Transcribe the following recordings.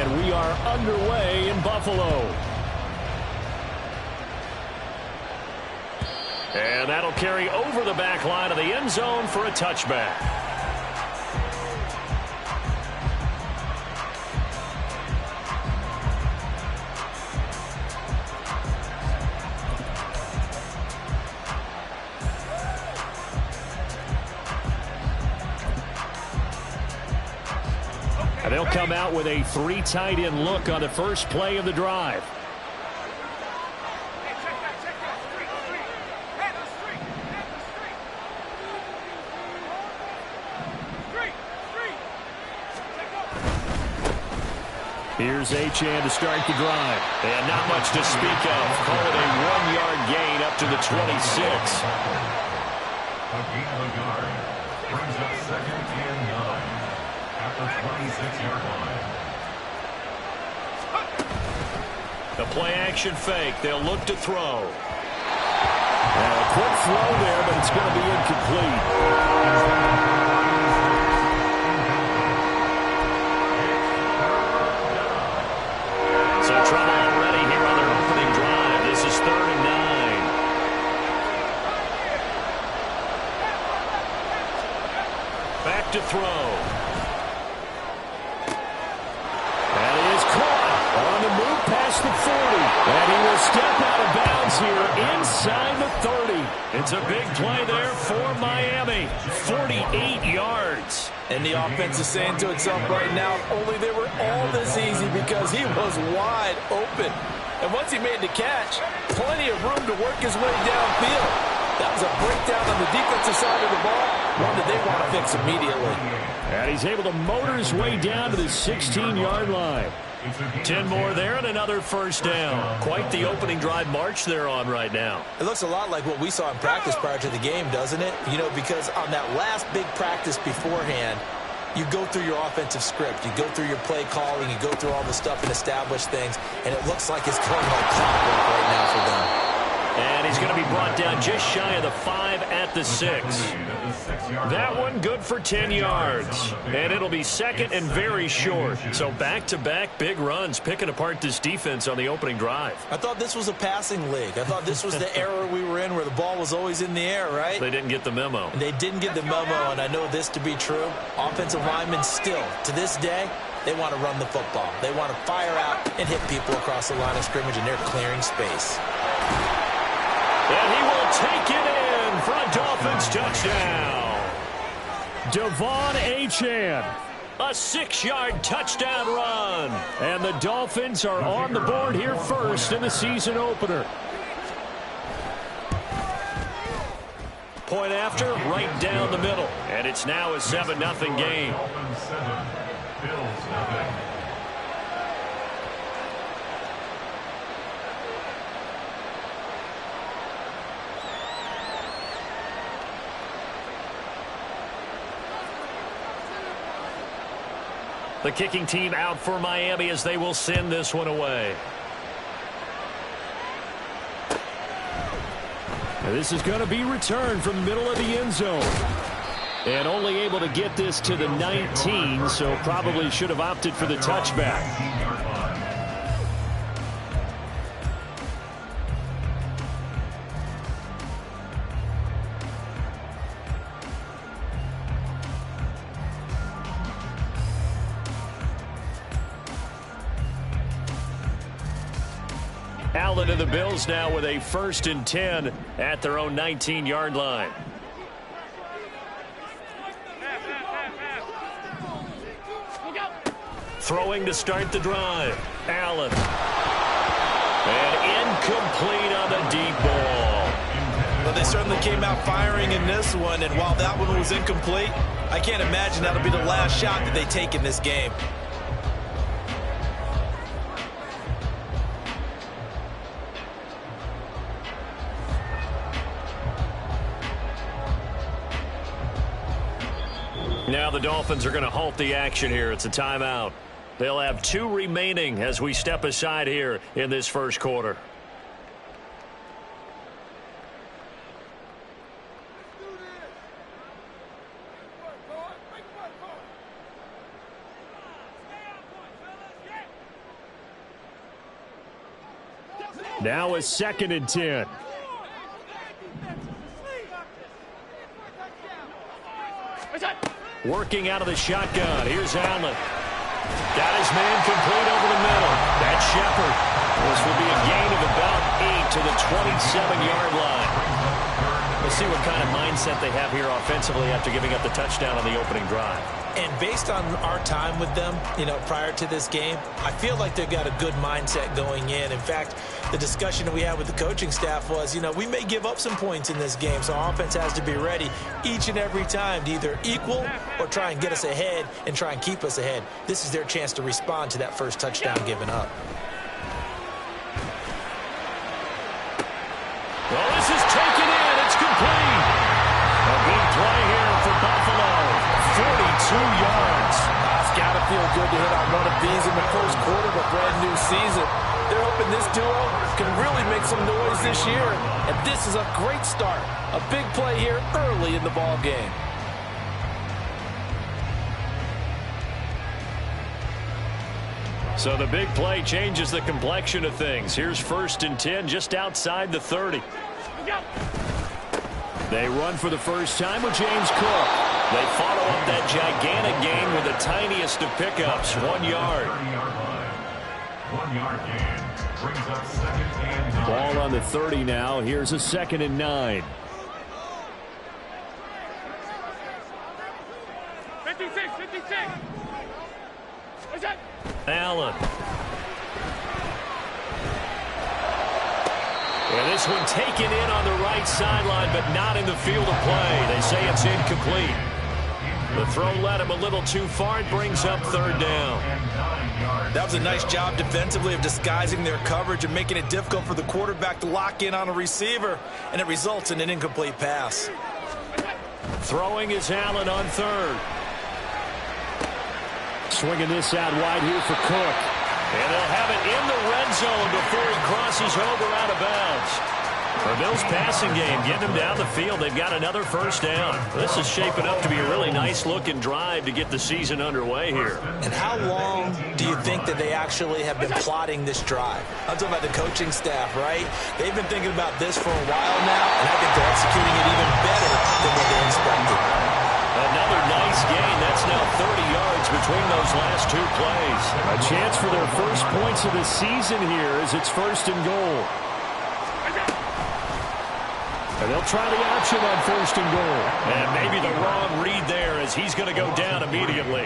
And we are underway in Buffalo. And that'll carry over the back line of the end zone for a touchback. And they'll come out with a 3 tight end look on the first play of the drive. Here's Achane to start the drive. And not much to speak of. Call it a 1-yard gain up to the 26. A gain of a yard brings up 2nd and 9 at the 26-yard line. The play-action fake. They'll look to throw. And a quick throw there, but it's going to be incomplete. Trouble already here on their opening drive. This is 3rd and 9. Back to throw. And he is caught on the move past the 40. And he will step out of bounds here inside the 30. It's a big play there for Miami. 48 yards. And the offense is saying to itself right now, only they were all this easy because he was wide open. And once he made the catch, plenty of room to work his way downfield. That was a breakdown on the defensive side of the ball, one that they want to fix immediately. And he's able to motor his way down to the 16-yard line. 10 more there and another first down. Quite the opening drive march they're on right now. It looks a lot like what we saw in practice prior to the game, doesn't it? You know, because on that last big practice beforehand, you go through your offensive script. You go through your play calling. You go through all the stuff and establish things. And it looks like it's going like clockwork right now for them. And he's going to be brought down just shy of the 5 at the 6. That one good for 10 yards. And it'll be second and very short. So back-to-back big runs picking apart this defense on the opening drive. I thought this was a passing league. I thought this was the era we were in where the ball was always in the air, right? They didn't get the memo. And they didn't get the memo, and I know this to be true. Offensive linemen still, to this day, they want to run the football. They want to fire out and hit people across the line of scrimmage, and they're clearing space. And he will take it in for a Dolphins touchdown. Devon Achane, a 6-yard touchdown run. And the Dolphins are on the board here first in the season opener. Point after, right down the middle. And it's now a 7-0 game. Dolphins 7, Bills nothing. The kicking team out for Miami as they will send this one away. And this is going to be returned from the middle of the end zone. And only able to get this to the 19, so probably should have opted for the touchback. Allen to the Bills now with a 1st and 10 at their own 19-yard line. Throwing to start the drive. Allen. And incomplete on the deep ball. Well, they certainly came out firing in this one, and while that one was incomplete, I can't imagine that'll be the last shot that they take in this game. Now the Dolphins are going to halt the action here. It's a timeout. They'll have 2 remaining as we step aside here in this first quarter. Now a 2nd and 10. Working out of the shotgun. Here's Allen. Got his man complete over the middle. That's Shepard. This will be a gain of about 8 to the 27-yard line. Let's see what kind of mindset they have here offensively after giving up the touchdown on the opening drive. And based on our time with them, prior to this game, I feel like they've got a good mindset going in. In fact, the discussion that we had with the coaching staff was, we may give up some points in this game, so our offense has to be ready each and every time to either equal or try and get us ahead and try and keep us ahead. This is their chance to respond to that first touchdown given up. Well, this is taken in. It's complete. A big play here for Buffalo. 42 yards. It's got to feel good to hit on one of these in the first quarter of a brand-new season. They're hoping this duo can really make some noise this year. And this is a great start. A big play here early in the ball game. So the big play changes the complexion of things. Here's 1st and 10 just outside the 30. They run for the first time with James Cook. They follow up that gigantic gain with the tiniest of pickups, 1 yard. 1 yard gain brings up 2nd and 9. Ball on the 30 now. Here's a 2nd and 9. 56. What's that? Allen. And this one taken in on the right sideline, but not in the field of play. They say it's incomplete. The throw led him a little too far. It brings up 3rd down. That was a nice job defensively of disguising their coverage and making it difficult for the quarterback to lock in on a receiver, and it results in an incomplete pass. Throwing is Allen on 3rd. Swinging this out wide here for Cook. And they'll have it in the red zone before he crosses over out of bounds. For Bills' passing game, getting them down the field, they've got another 1st down. This is shaping up to be a really nice-looking drive to get the season underway here. And how long do you think that they actually have been plotting this drive? I'm talking about the coaching staff, right? They've been thinking about this for a while now, and I think they're executing it even better than what they expected. Another nice gain. That's now 30 yards between those last 2 plays. A chance for their first points of the season here as it's 1st and goal. And they'll try the option on 1st and goal. And maybe the wrong read there as he's going to go down immediately.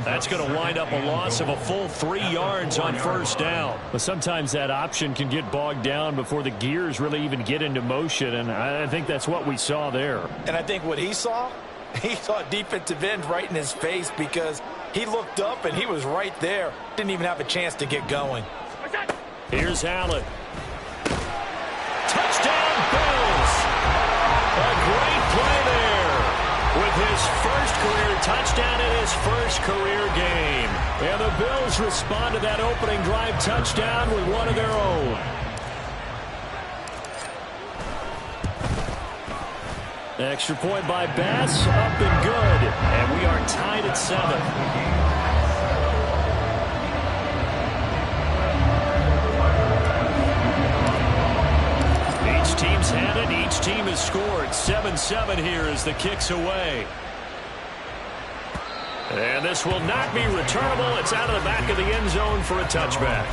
That's going to wind up a loss of a full 3 yards on 1st down. But sometimes that option can get bogged down before the gears really even get into motion, and I think that's what we saw there. And I think what he saw a defensive end right in his face because he looked up and he was right there. Didn't even have a chance to get going. Here's Allen. Touchdown, Bills! A great play there with his first career touchdown in his first career game. And the Bills respond to that opening drive touchdown with one of their own. Extra point by Bass, up and good. And we are tied at 7. Each team's had it. Each team has scored. 7-7 here as the kick's away. And this will not be returnable. It's out of the back of the end zone for a touchback.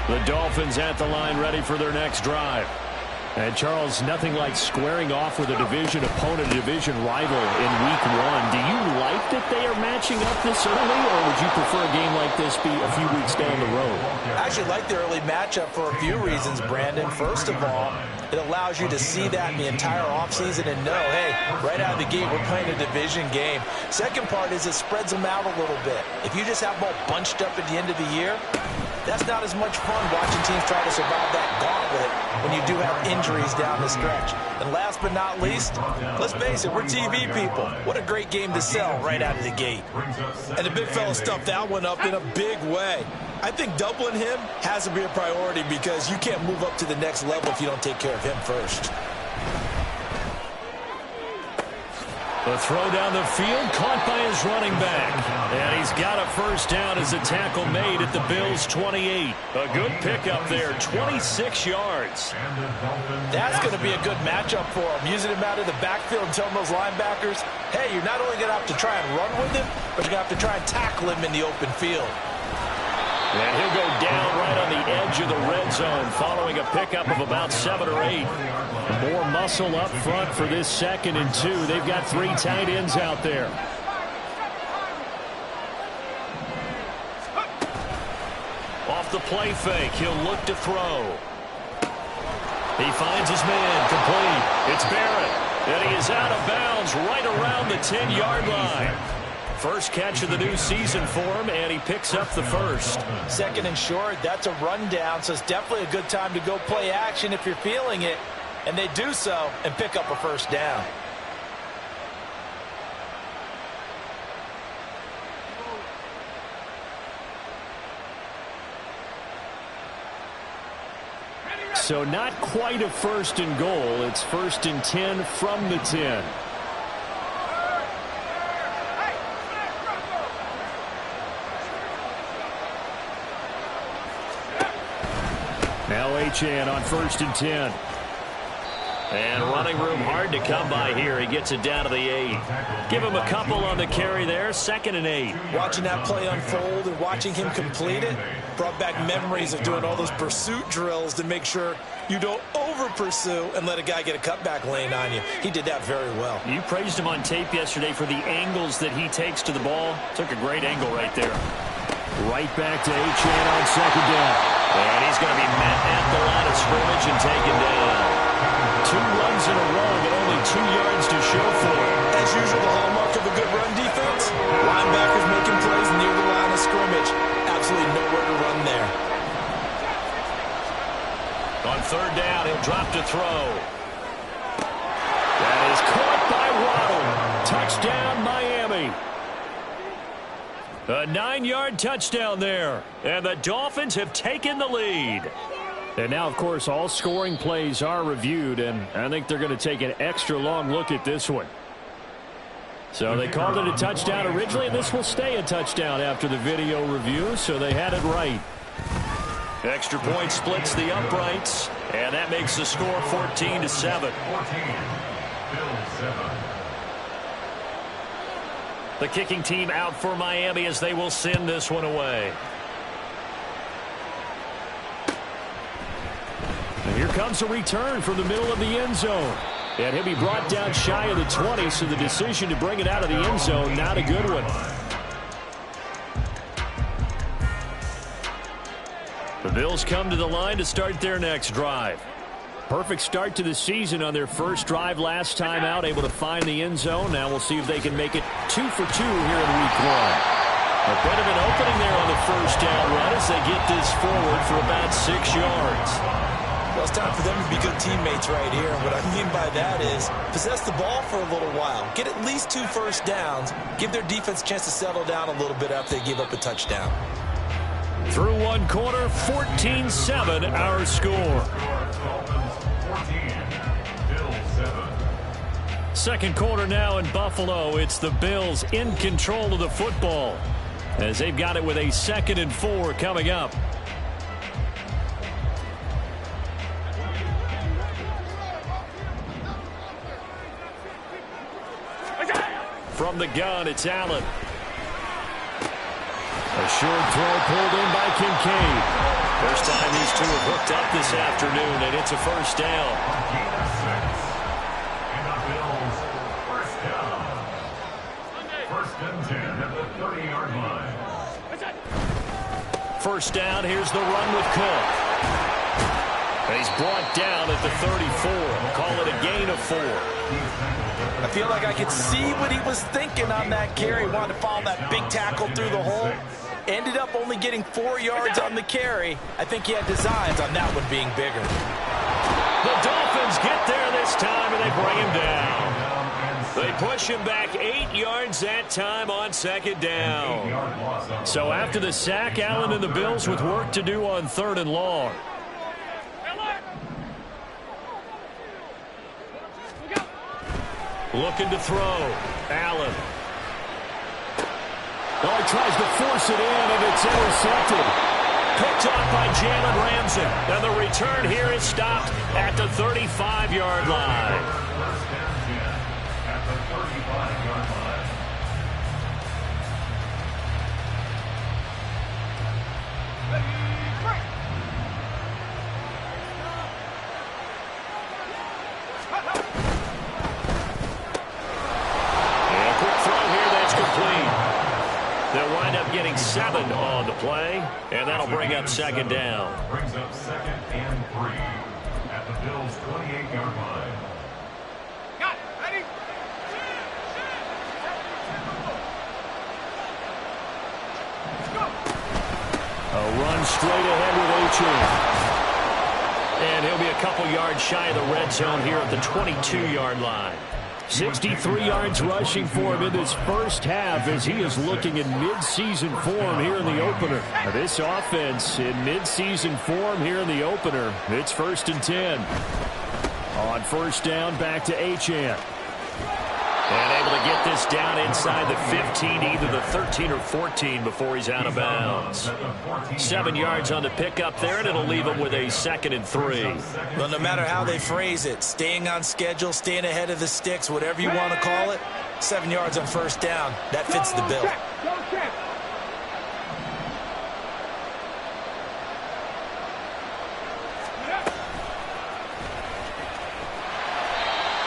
The Dolphins at the line ready for their next drive. And, Charles, nothing like squaring off with a division opponent, a division rival in Week 1. Do you like that they are matching up this early, or would you prefer a game like this be a few weeks down the road? I actually like the early matchup for a few reasons, Brandon. First of all, it allows you to see that in the entire offseason and know, hey, right out of the gate, we're playing a division game. Second part is it spreads them out a little bit. If you just have them all bunched up at the end of the year, that's not as much fun watching teams try to survive that gauntlet when you do have injuries down the stretch. And last but not least, let's face it, we're TV people. What a great game to sell right out of the gate. And the big fella stuffed that one up in a big way. I think doubling him has to be a priority because you can't move up to the next level if you don't take care of him first. The throw down the field, caught by his running back. And he's got a first down as a tackle made at the Bills' 28. A good pickup there, 26 yards. That's going to be a good matchup for him. Using him out of the backfield and telling those linebackers, hey, you're not only going to have to try and run with him, but you're going to have to try and tackle him in the open field. And he'll go down right on the edge of the red zone following a pickup of about 7 or 8. More muscle up front for this 2nd and 2. They've got 3 tight ends out there. Off the play fake, he'll look to throw. He finds his man, complete. It's Barrett, and he is out of bounds right around the 10-yard line. First catch of the new season for him, and he picks up the first. 2nd and short, that's a rundown, so it's definitely a good time to go play action if you're feeling it. And they do so and pick up a first down. So not quite a 1st and goal. It's 1st and 10 from the 10. Now Achane on 1st and 10. And running room hard to come by here. He gets it down to the 8. Give him a couple on the carry there. 2nd and 8. Watching that play unfold and watching him complete it brought back memories of doing all those pursuit drills to make sure you don't over-pursue and let a guy get a cutback lane on you. He did that very well. You praised him on tape yesterday for the angles that he takes to the ball. Took a great angle right there. Right back to Achane on 2nd down. And he's going to be met at the line of scrimmage and taken down. 2 runs in a row, but only 2 yards to show for it. As usual, the hallmark of a good run defense, linebackers making plays near the line of scrimmage. Absolutely nowhere to run there. On 3rd down, he'll drop to throw. That is caught by Waddle. Touchdown, Miami. A 9-yard touchdown there. And the Dolphins have taken the lead. And now, of course, all scoring plays are reviewed, and I think they're going to take an extra long look at this one. So they called it a touchdown originally, and this will stay a touchdown after the video review, so they had it right. Extra point splits the uprights, and that makes the score 14-7. The kicking team out for Miami as they will send this one away. And here comes a return from the middle of the end zone. And he'll be brought down shy of the 20, so the decision to bring it out of the end zone, not a good one. The Bills come to the line to start their next drive. Perfect start to the season on their first drive last time out, able to find the end zone. Now we'll see if they can make it 2 for 2 here in week 1. A bit of an opening there on the first down run as they get this forward for about 6 yards. Well, it's time for them to be good teammates right here. And what I mean by that is possess the ball for a little while. Get at least 2 first downs. Give their defense a chance to settle down a little bit after they give up a touchdown. Through 1 quarter, 14-7 our score. 2nd quarter now in Buffalo. It's the Bills in control of the football as they've got it with a 2nd and 4 coming up. From the gun, it's Allen. A short throw pulled in by Kincaid. First time these two have hooked up this afternoon, and it's a first down. And the Bills, first down. 1st and 10 at the 30-yard line. First down, here's the run with Cook. And he's brought down at the 34. Call it a gain of 4. I feel like I could see what he was thinking on that carry. Wanted to follow that big tackle through the hole. Ended up only getting 4 yards on the carry. I think he had designs on that one being bigger. The Dolphins get there this time, and they bring him down. They push him back 8 yards that time on 2nd down. So after the sack, Allen and the Bills with work to do on 3rd and long. Looking to throw. Allen. Oh, he tries to force it in, and it's intercepted. Picked off by Jalen Ramsey. And the return here is stopped at the 35-yard line. First and 10 at the 35-yard line. And a quick throw here that's complete. They'll wind up getting 7 on the play, and that'll bring up second down. Brings up second and 3 at the Bills' 28-yard line. Got it. Ready? A run straight ahead with Achane. And he'll be a couple yards shy of the red zone here at the 22-yard line. 63 yards rushing for him in this first half as he is looking in mid-season form here in the opener. This offense in mid-season form here in the opener. It's 1st and 10. On first down, back to Achane. And able to get this down inside the 15, either the 13 or 14 before he's out of bounds. 7 yards on the pickup there, and it'll leave him with a 2nd and 3. Well, no matter how they phrase it, staying on schedule, staying ahead of the sticks, whatever you want to call it, 7 yards on first down, that fits the bill.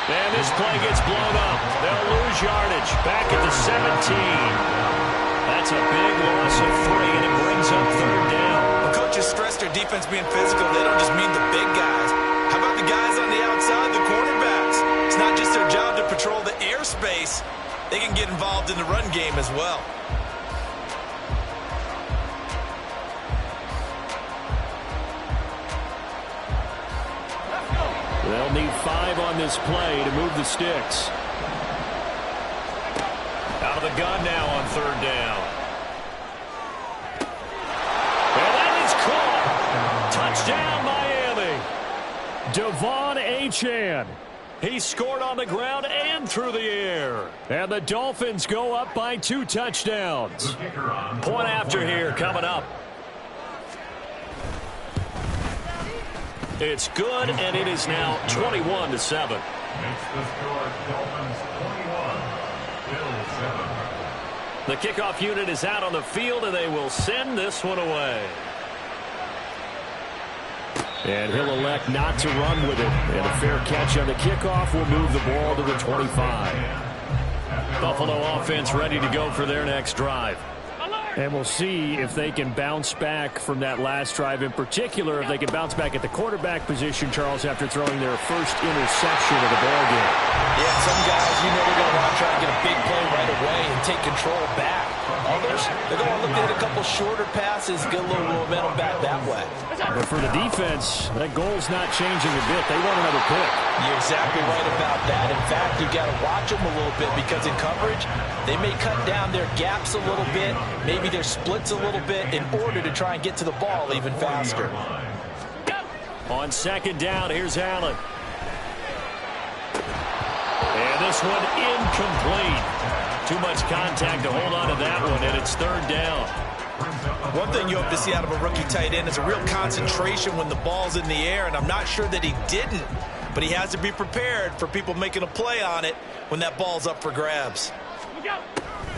And this play gets blown up. They'll lose yardage back at the 17. That's a big loss of 3, and it brings up 3rd down. When coaches stress their defense being physical, they don't just mean the big guys. How about the guys on the outside, the quarterbacks? It's not just their job to patrol the airspace. They can get involved in the run game as well. They'll need 5 on this play to move the sticks. Out of the gun now on 3rd down. And that is caught. Touchdown, Miami. De'Von Achane. He scored on the ground and through the air. And the Dolphins go up by 2 touchdowns. Point after here coming up. It's good, and it is now 21-7. Makes the score Dolphins 21, Bills 7. The kickoff unit is out on the field, and they will send this one away. And he'll elect not to run with it. And a fair catch on the kickoff will move the ball to the 25. Buffalo offense ready to go for their next drive. And we'll see if they can bounce back from that last drive, in particular, if they can bounce back at the quarterback position, Charles, after throwing their first interception of the ballgame. Yeah, some guys, they're going to want to try and get a big play right away and take control back. Others, they're going to look at a couple shorter passes, get a little momentum back that way. But for the defense, that goal's not changing a bit. They want another pick. You're exactly right about that. In fact, you've got to watch them a little bit because in coverage, they may cut down their gaps a little bit, maybe their splits a little bit in order to try and get to the ball even faster. On 2nd down, here's Allen. And this one incomplete. Too much contact to hold on to that one, and it's 3rd down. One thing you hope to see out of a rookie tight end is a real concentration when the ball's in the air, and I'm not sure that he didn't, but he has to be prepared for people making a play on it when that ball's up for grabs.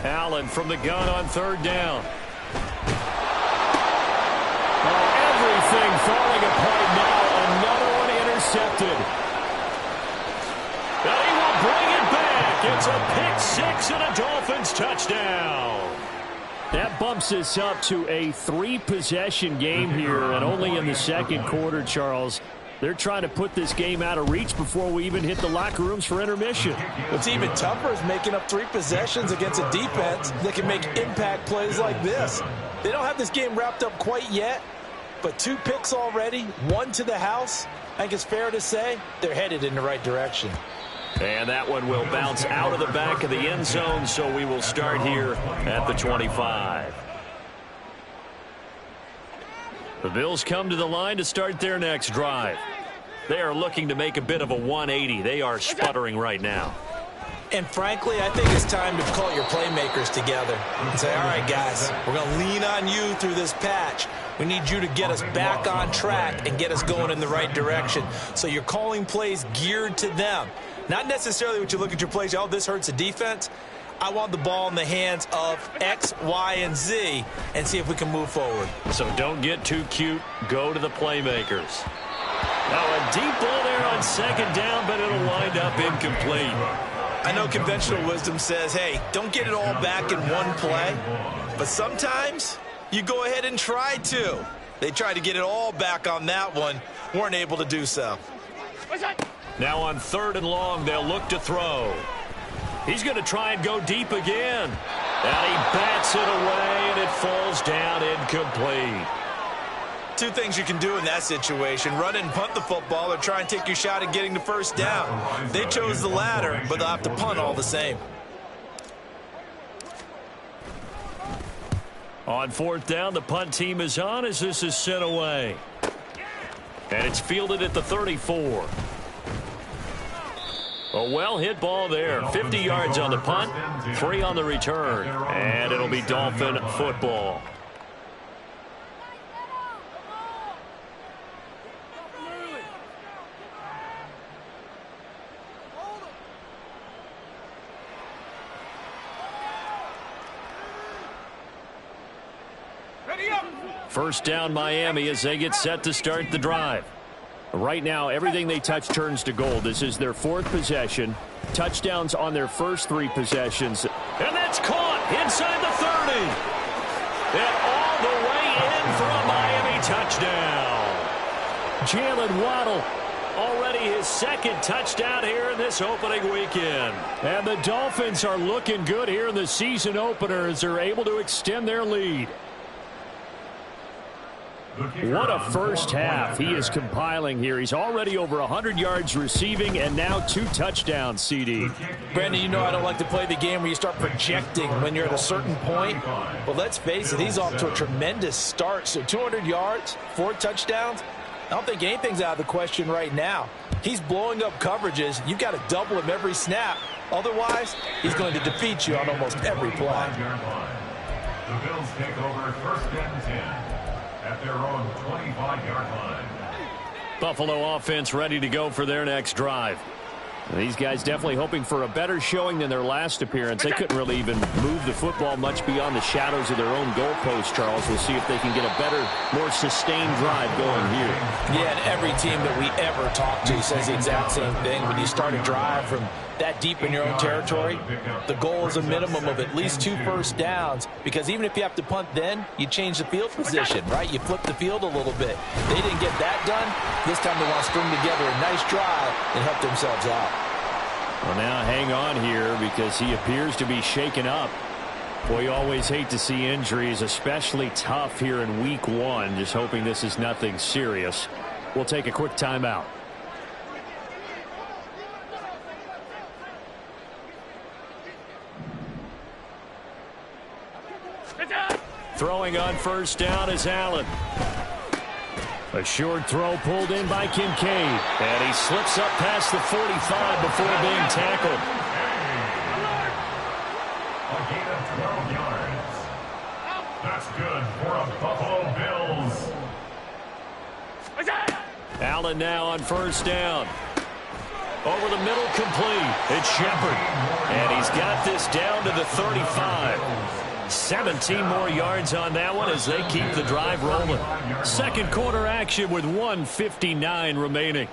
Allen from the gun on 3rd down. Oh, everything falling apart now. Another one intercepted. And he will bring it back. It's a pick-6 and a Dolphins touchdown. That bumps us up to a 3-possession game here, and only in the 2nd quarter, Charles. They're trying to put this game out of reach before we even hit the locker rooms for intermission. What's even tougher is making up 3 possessions against a defense that can make impact plays like this. They don't have this game wrapped up quite yet, but 2 picks already, 1 to the house. I think it's fair to say they're headed in the right direction. And that one will bounce out of the back of the end zone, so we will start here at the 25. The Bills come to the line to start their next drive. They are looking to make a bit of a 180. They are sputtering right now. And frankly, I think it's time to call your playmakers together and say, all right, guys, we're going to lean on you through this patch. We need you to get us back on track and get us going in the right direction. So you're calling plays geared to them. Not necessarily what you look at your plays, oh, this hurts the defense. I want the ball in the hands of X, Y, and Z and see if we can move forward. So don't get too cute. Go to the playmakers. Now a deep ball there on second down, but it'll wind up incomplete. I know conventional wisdom says, hey, don't get it all back in one play. But sometimes you go ahead and try to. They tried to get it all back on that one. Weren't able to do so. Now on 3rd and long, they'll look to throw. He's going to try and go deep again. And he bats it away, and it falls down incomplete. Two things you can do in that situation: run and punt the football, or try and take your shot at getting the first down. They chose the latter, but they'll have to punt all the same. On 4th down, the punt team is on as this is sent away. And it's fielded at the 34. A well-hit ball there. 50 yards on the punt, 3 on the return. And it'll be Dolphin football. First down Miami as they get set to start the drive. Right now, everything they touch turns to gold. This is their 4th possession. Touchdowns on their first 3 possessions. And that's caught inside the 30. And all the way in for a Miami touchdown. Jalen Waddle, already his 2nd touchdown here in this opening weekend. And the Dolphins are looking good here in the season opener as they're able to extend their lead. What a first half he is compiling here. He's already over 100 yards receiving and now 2 touchdowns, CD. Brandon, you know I don't like to play the game where you start projecting when you're at a certain point. But let's face it, he's off to a tremendous start. So 200 yards, 4 touchdowns. I don't think anything's out of the question right now. He's blowing up coverages. You've got to double him every snap. Otherwise, he's going to defeat you on almost every play. The Bills take over 1st and 10. At their own 25-yard line. Buffalo offense ready to go for their next drive. These guys definitely hoping for a better showing than their last appearance. They couldn't really even move the football much beyond the shadows of their own goalpost, Charles. We'll see if they can get a better, more sustained drive going here. Yeah, and every team that we ever talk to says the exact same thing. When you start a drive from that deep in your own territory, the goal is a minimum of at least 2 first downs, because even if you have to punt then, you change the field position, right? You flip the field a little bit. They didn't get that done. This time they want to string together a nice drive and help themselves out. Well, now hang on here because he appears to be shaken up. Boy, you always hate to see injuries, especially tough here in week 1. Just hoping this is nothing serious. We'll take a quick timeout. Throwing on first down is Allen. A short throw pulled in by Kincaid. And he slips up past the 45 before being tackled. A gain of 12 yards. That's good for a Buffalo Bills. Allen now on first down. Over the middle, complete. It's Shepard. And he's got this down to the 35. 17 more yards on that one as they keep the drive rolling. Second quarter action with 1:59 remaining.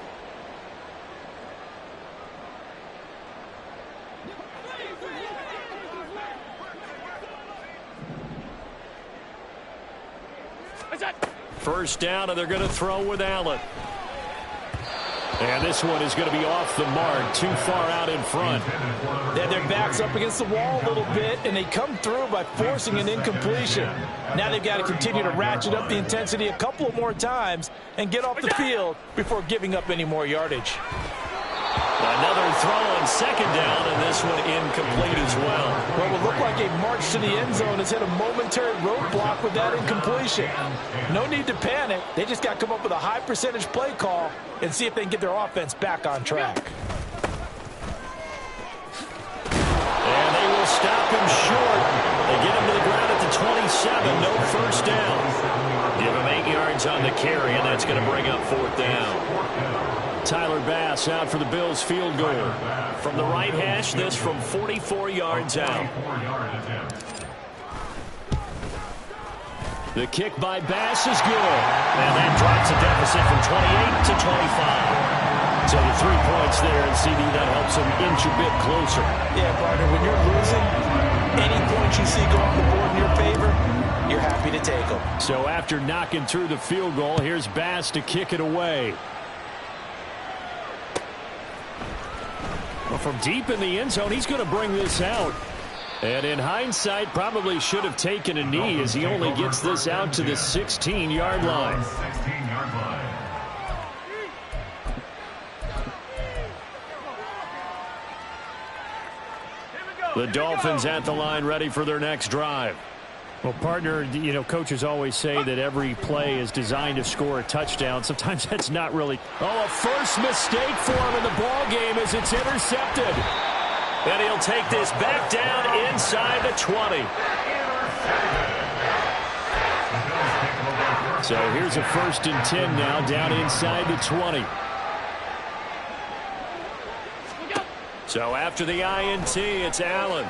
First down, and they're going to throw with Allen. And this one is going to be off the mark, too far out in front. They their backs up against the wall a little bit, and they come through by forcing an incompletion. Now they've got to continue to ratchet up the intensity a couple of more times and get off the field before giving up any more yardage. Another throw on second down, and this one incomplete as well. What would look like a march to the end zone has hit a momentary roadblock with that incompletion. No need to panic. They just got to come up with a high percentage play call and see if they can get their offense back on track. him short. They get him to the ground at the 27. No first down. Give him 8 yards on the carry, and that's going to bring up 4th down. Tyler Bass out for the Bills field goal. From the right hash, this from 44 yards out. The kick by Bass is good. And that drops the deficit from 28 to 25. So the 3 points there, and CD, that helps him inch a bit closer. Yeah, partner, when you're losing, any points you see go off the board in your favor, you're happy to take them. So after knocking through the field goal, here's Bass to kick it away. Well, from deep in the end zone, he's going to bring this out. And in hindsight, probably should have taken a knee as he only gets this out to the 16-yard line. The Dolphins at the line, ready for their next drive. Well, partner, you know, coaches always say that every play is designed to score a touchdown. Sometimes that's not really. Oh, a first mistake for him in the ball game as it's intercepted. And he'll take this back down inside the 20. So here's a 1st and 10 now down inside the 20. So after the INT, it's Allen.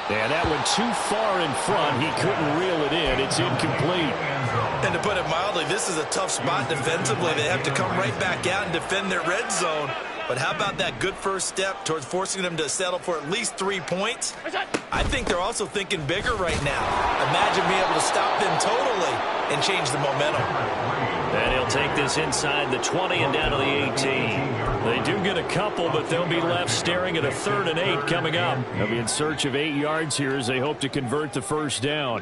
And that went too far in front. He couldn't reel it in. It's incomplete. And to put it mildly, this is a tough spot defensively. They have to come right back out and defend their red zone. But how about that good first step towards forcing them to settle for at least 3 points? I think they're also thinking bigger right now. Imagine being able to stop them totally and change the momentum. And he'll take this inside the 20 and down to the 18. They do get a couple, but they'll be left staring at a 3rd and 8 coming up. They'll be in search of 8 yards here as they hope to convert the first down.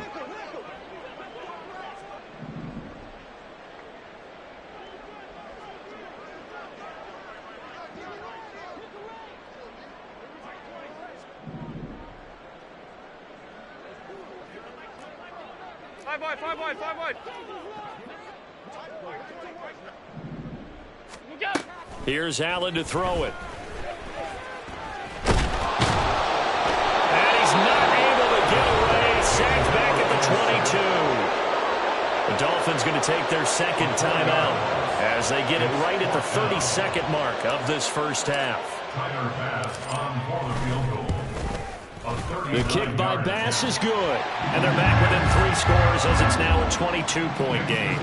Five wide. Here's Allen to throw it. And he's not able to get away. Sacked back at the 22. The Dolphins going to take their 2nd timeout as they get it right at the 32nd mark of this first half. Tyler Bass on for the field goal. The kick by Bass is good. And they're back within 3 scores as it's now a 22-point game.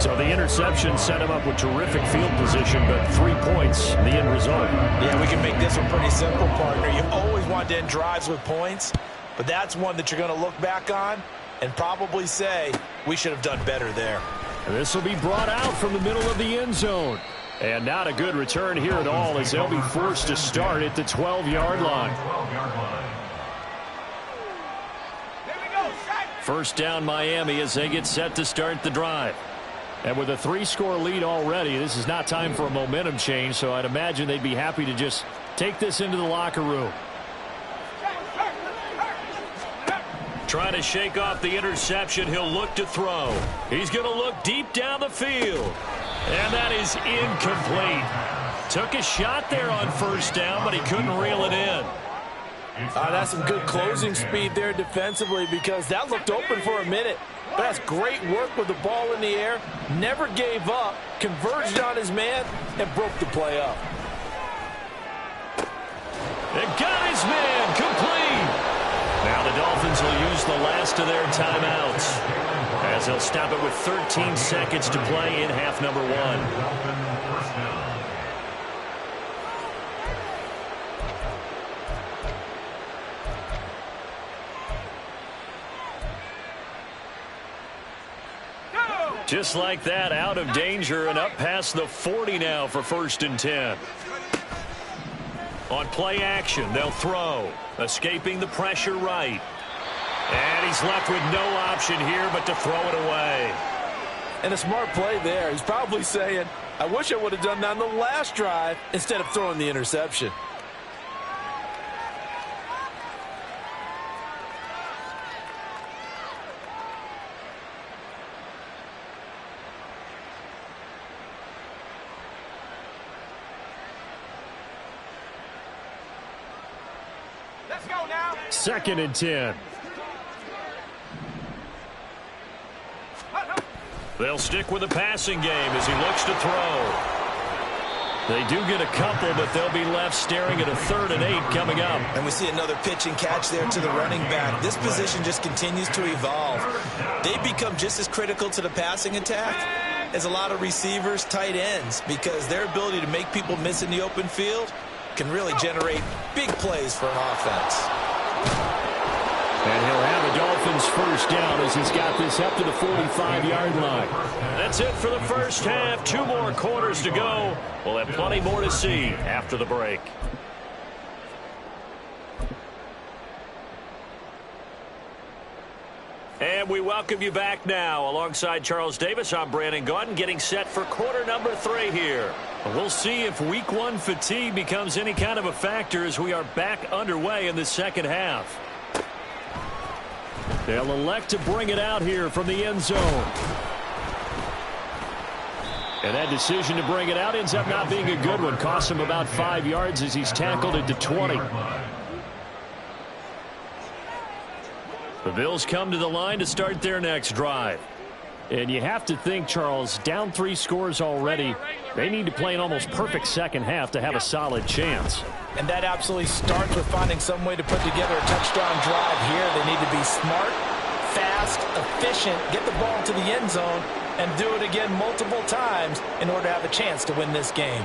So the interception set him up with terrific field position, but 3 points, the end result. Yeah, we can make this one pretty simple, partner. You always want to end drives with points, but that's one that you're going to look back on and probably say, we should have done better there. And this will be brought out from the middle of the end zone. And not a good return here at all as they'll be forced to start at the 12-yard line. First down Miami as they get set to start the drive. And with a 3-score lead already, this is not time for a momentum change, so I'd imagine they'd be happy to just take this into the locker room. Trying to shake off the interception, he'll look to throw. He's going to look deep down the field. And that is incomplete. Took a shot there on first down, but he couldn't reel it in. That's some good closing speed there defensively because that looked open for a minute. But that's great work with the ball in the air. Never gave up, converged on his man, and broke the play up. They got his man complete. Now the Dolphins will use the last of their timeouts as they'll stop it with 13 seconds to play in half number 1. Just like that, out of danger and up past the 40 now for 1st and 10. On play action, they'll throw. Escaping the pressure right. And he's left with no option here but to throw it away. And a smart play there. He's probably saying, I wish I would have done that on the last drive instead of throwing the interception. Let's go now. 2nd and 10. They'll stick with the passing game as he looks to throw. They do get a couple, but they'll be left staring at a 3rd and 8 coming up. And we see another pitch and catch there to the running back. This position just continues to evolve. They become just as critical to the passing attack as a lot of receivers, tight ends, because their ability to make people miss in the open field can really generate big plays for an offense. And he'll have a Dolphins first down as he's got this up to the 45-yard line. That's it for the first half. 2 more quarters to go. We'll have plenty more to see after the break. And we welcome you back now. Alongside Charles Davis, I'm Brandon Gaudin, getting set for quarter number 3 here. We'll see if week 1 fatigue becomes any kind of a factor as we are back underway in the second half. They'll elect to bring it out here from the end zone. And that decision to bring it out ends up not being a good one. Costs him about 5 yards as he's tackled at the 20. The Bills come to the line to start their next drive. And you have to think, Charles, down 3 scores already. They need to play an almost perfect second half to have a solid chance. And that absolutely starts with finding some way to put together a touchdown drive here. They need to be smart, fast, efficient, get the ball to the end zone, and do it again multiple times in order to have a chance to win this game.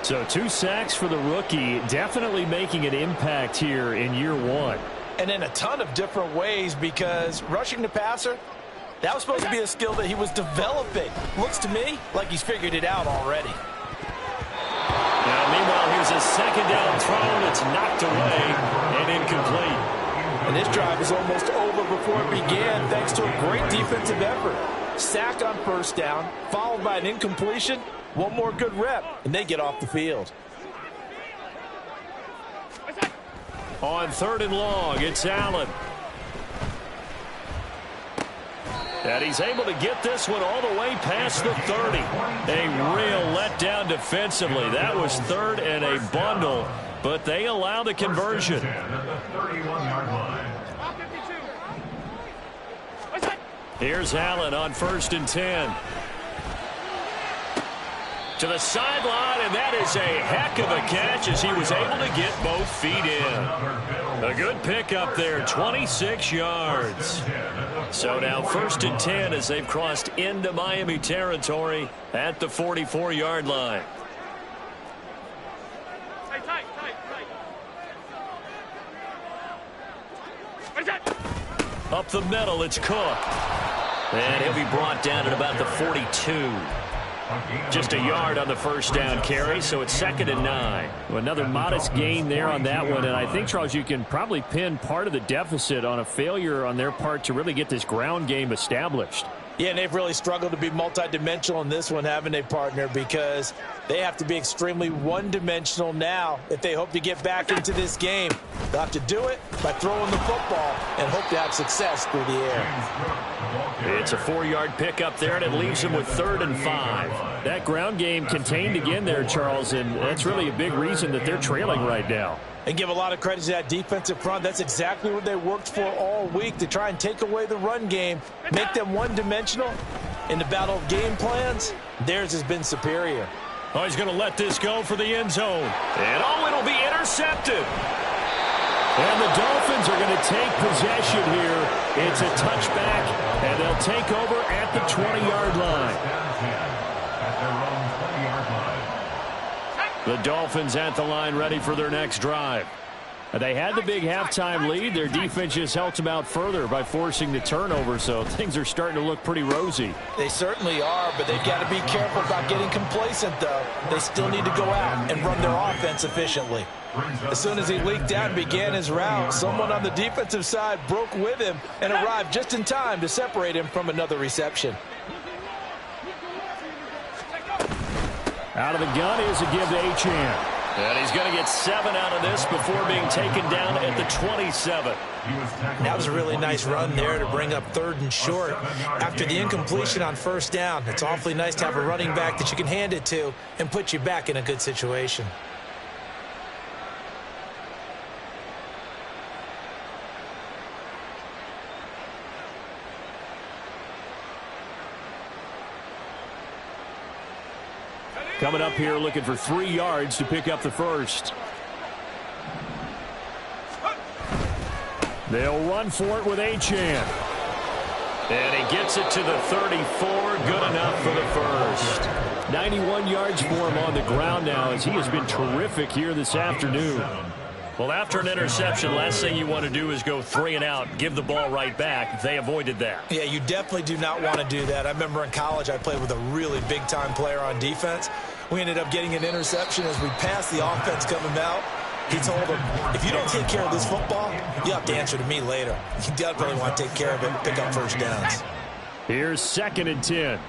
So 2 sacks for the rookie, definitely making an impact here in year 1. And in a ton of different ways, because rushing the passer, that was supposed to be a skill that he was developing. Looks to me like he's figured it out already. Now, meanwhile, here's a second down throw that's knocked away and incomplete. And this drive is almost over before it began thanks to a great defensive effort. Sack on first down, followed by an incompletion. One more good rep, and they get off the field. On 3rd and long, it's Allen. And he's able to get this one all the way past the 30. A real letdown defensively. That was 3rd and a bundle, but they allow the conversion. Here's Allen on 1st and 10. To the sideline, and that is a heck of a catch as he was able to get both feet in. A good pickup there, 26 yards. So now 1st and 10 as they've crossed into Miami territory at the 44-yard line. Up the middle, it's Cook. And he'll be brought down at about the 42. Just a yard on the first down carry, so it's 2nd and 9. Another modest gain there on that one, and I think, Charles, you can probably pin part of the deficit on a failure on their part to really get this ground game established. Yeah, and they've really struggled to be multidimensional in this one, haven't they, partner? Because they have to be extremely one-dimensional now if they hope to get back into this game. They'll have to do it by throwing the football and hope to have success through the air. It's a 4-yard pickup there, and it leaves them with 3rd and 5. That ground game contained again there, Charles, and that's really a big reason that they're trailing right now. And give a lot of credit to that defensive front. That's exactly what they worked for all week, to try and take away the run game, make them one-dimensional. In the battle of game plans, theirs has been superior. Oh, he's going to let this go for the end zone. And oh, it'll be intercepted. And the Dolphins are going to take possession here. It's a touchback, and they'll take over at the 20-yard line. The Dolphins at the line ready for their next drive. They had the big halftime lead. Their defense just helped them out further by forcing the turnover, so things are starting to look pretty rosy. They certainly are, but they've got to be careful about getting complacent, though. They still need to go out and run their offense efficiently. As soon as he leaked out and began his route, someone on the defensive side broke with him and arrived just in time to separate him from another reception. Out of the gun is a give to Achane. And he's going to get 7 out of this before being taken down at the 27. That was a really nice run there to bring up 3rd and short. After the incompletion on first down, it's awfully nice to have a running back that you can hand it to and put you back in a good situation. Coming up here looking for 3 yards to pick up the first. They'll run for it with Achane. And he gets it to the 34. Good enough for the first. 91 yards for him on the ground now as he has been terrific here this afternoon. Well, after an interception, last thing you want to do is go 3 and out, give the ball right back. They avoided that. Yeah, you definitely do not want to do that. I remember in college I played with a really big-time player on defense. We ended up getting an interception as we passed the offense coming out. He told him, if you don't take care of this football, you have to answer to me later. You definitely want to take care of it and pick up first downs. Here's 2nd and 10.